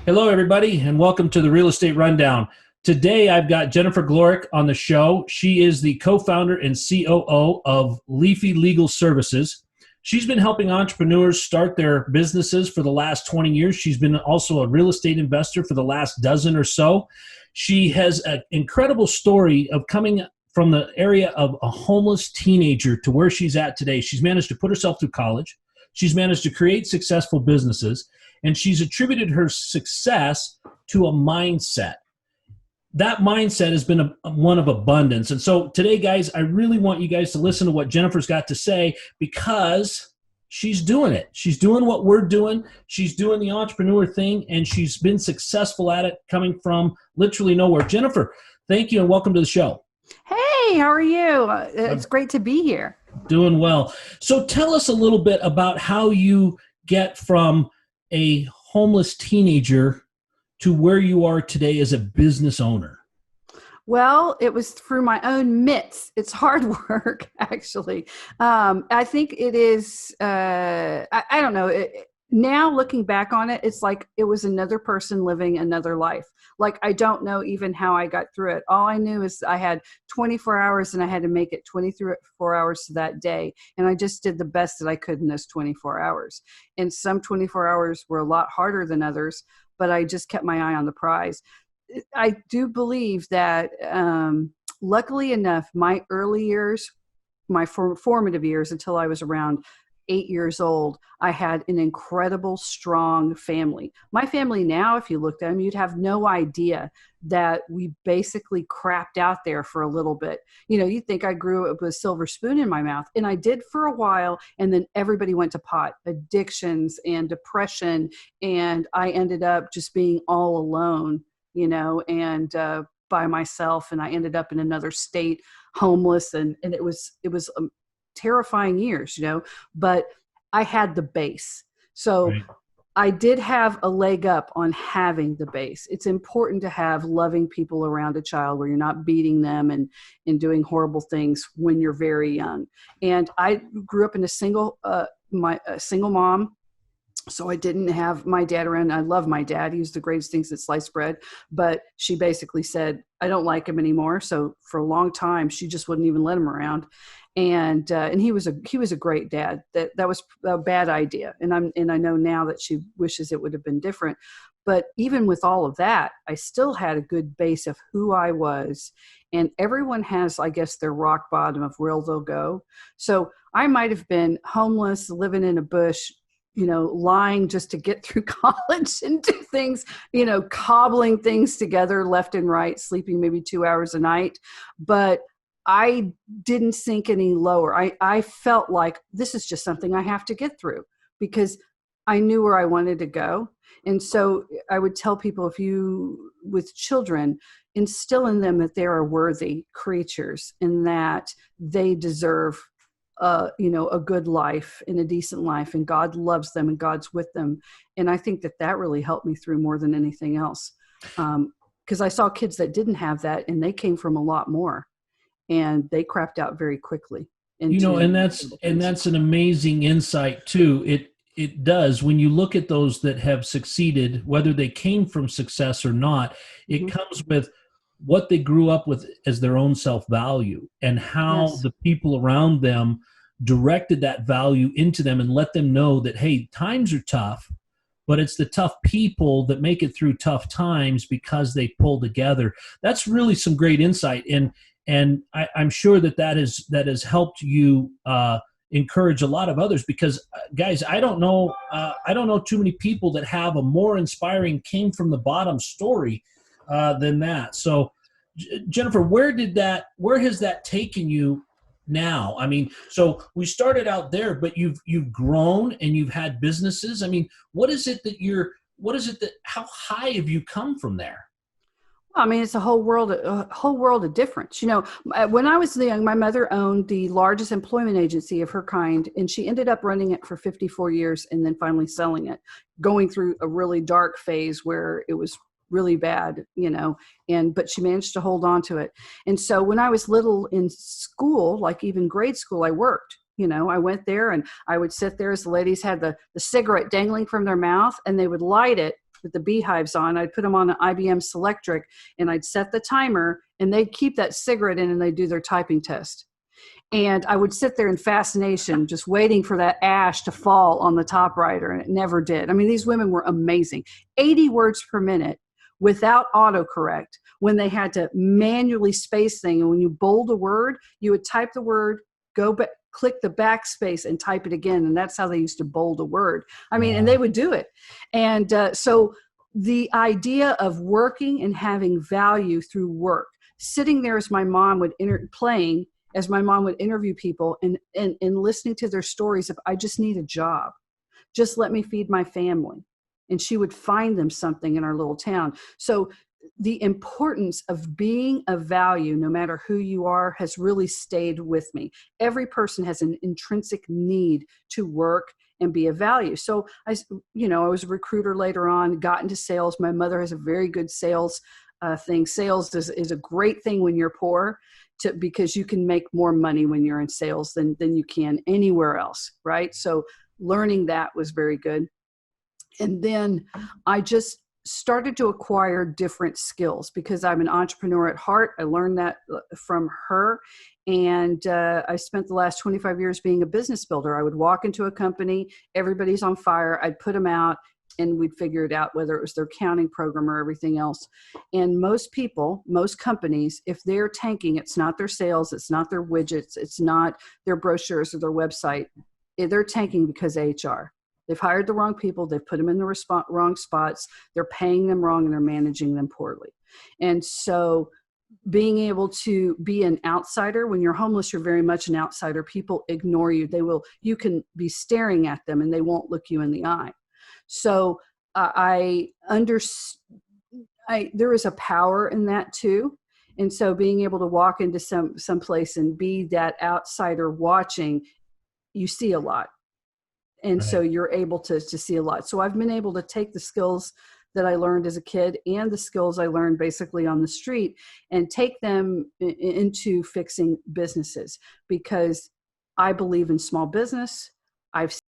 Hello, everybody, and welcome to the Real Estate Rundown. Today, I've got Jennifer Gligoric on the show. She is the co-founder and COO of Leafy Legal Services. She's been helping entrepreneurs start their businesses for the last 20 years. She's been also a real estate investor for the last dozen or so. She has an incredible story of coming from the area of a homeless teenager to where she's at today. She's managed to put herself through college. She's managed to create successful businesses. And she's attributed her success to a mindset. That mindset has been one of abundance. And so today, guys, I really want you guys to listen to what Jennifer's got to say because she's doing it. She's doing what we're doing. She's doing the entrepreneur thing, and she's been successful at it coming from literally nowhere. Jennifer, thank you and welcome to the show. Hey, how are you? It's great to be here. Doing well. So tell us a little bit about how you get from a homeless teenager to where you are today as a business owner. Well, it was through my own mitts. It's hard work, actually. I think it is, I don't know. Now looking back on it, it's like it was another person living another life. Like, I don't know even how I got through it. All I knew is I had 24 hours and I had to make it 24 hours to that day. And I just did the best that I could in those 24 hours. And some 24 hours were a lot harder than others, but I just kept my eye on the prize. I do believe that, luckily enough, my early years, my formative years until I was around 8 years old, I had an incredible, strong family. My family now, if you looked at them, you'd have no idea that we basically crapped out there for a little bit. You know, you'd think I grew up with a silver spoon in my mouth, and I did for a while, and then everybody went to pot, addictions and depression, and I ended up just being all alone, you know, and by myself, and I ended up in another state, homeless, and it was terrifying years, you know, but I had the base. So right. I did have a leg up on having the base. It's important to have loving people around a child where you're not beating them and doing horrible things when you're very young. And I grew up in a single mom. So I didn't have my dad around. I love my dad. He was the greatest thing since sliced bread. But she basically said, I don't like him anymore. So for a long time, she just wouldn't even let him around. And he was a great dad. That was a bad idea. And I know now that she wishes it would have been different. But even with all of that, I still had a good base of who I was. And everyone has, I guess, their rock bottom of where they'll go. So I might have been homeless, living in a bush, you know, lying just to get through college and do things, you know, cobbling things together left and right, sleeping maybe 2 hours a night. But I didn't sink any lower. I felt like this is just something I have to get through because I knew where I wanted to go. And so I would tell people, if you, with children, instill in them that they are worthy creatures and that they deserve you know, a good life and a decent life, and God loves them and God's with them. And I think that really helped me through more than anything else. Because I saw kids that didn't have that, and they came from a lot more, and they crapped out very quickly. You know, and that's an amazing insight too. It does, when you look at those that have succeeded, whether they came from success or not, it comes with what they grew up with as their own self-value and how the people around them directed that value into them and let them know that, hey, times are tough, but it's the tough people that make it through tough times because they pull together. That's really some great insight. And I'm sure that has helped you encourage a lot of others because, guys, I don't know too many people that have a more inspiring came from the bottom story than that. So Jennifer, where has that taken you now? I mean, so we started out there, but you've grown and you've had businesses. I mean, how high have you come from there? I mean, it's a whole world of difference. You know, when I was young, my mother owned the largest employment agency of her kind, and she ended up running it for 54 years and then finally selling it, going through a really dark phase where it was really bad, you know, but she managed to hold on to it. And so when I was little in school, like even grade school, I worked. You know, I went there and I would sit there as the ladies had the cigarette dangling from their mouth, and they would light it with the beehives on. I'd put them on an IBM Selectric, and I'd set the timer, and they'd keep that cigarette in, and they'd do their typing test. And I would sit there in fascination, just waiting for that ash to fall on the typewriter, and it never did. I mean, these women were amazing. 80 words per minute without autocorrect, when they had to manually space things. And when you bold a word, you would type the word, go back, click the backspace, and type it again. And that's how they used to bold a word. I mean, and they would do it. And so the idea of working and having value through work, sitting there as my mom would playing, as my mom would interview people, and listening to their stories of, I just need a job. Just let me feed my family. And she would find them something in our little town. So the importance of being of value, no matter who you are, has really stayed with me. Every person has an intrinsic need to work and be of value. So I was a recruiter later on, got into sales. My mother has a very good sales thing. Sales is a great thing when you're poor, because you can make more money when you're in sales than you can anywhere else, right? So learning that was very good. And then I just started to acquire different skills, because I'm an entrepreneur at heart. I learned that from her. And I spent the last 25 years being a business builder. I would walk into a company, everybody's on fire. I'd put them out, and we'd figure it out, whether it was their accounting program or everything else. And most people, most companies, if they're tanking, it's not their sales, it's not their widgets, it's not their brochures or their website. They're tanking because of HR. They've hired the wrong people. They've put them in the wrong spots. They're paying them wrong, and they're managing them poorly. And so being able to be an outsider, when you're homeless, you're very much an outsider. People ignore you. You can be staring at them, and they won't look you in the eye. So there is a power in that too. And so being able to walk into some place and be that outsider watching, you see a lot. And so you're able to see a lot. So I've been able to take the skills that I learned as a kid and the skills I learned basically on the street and take them into fixing businesses, because I believe in small business. I've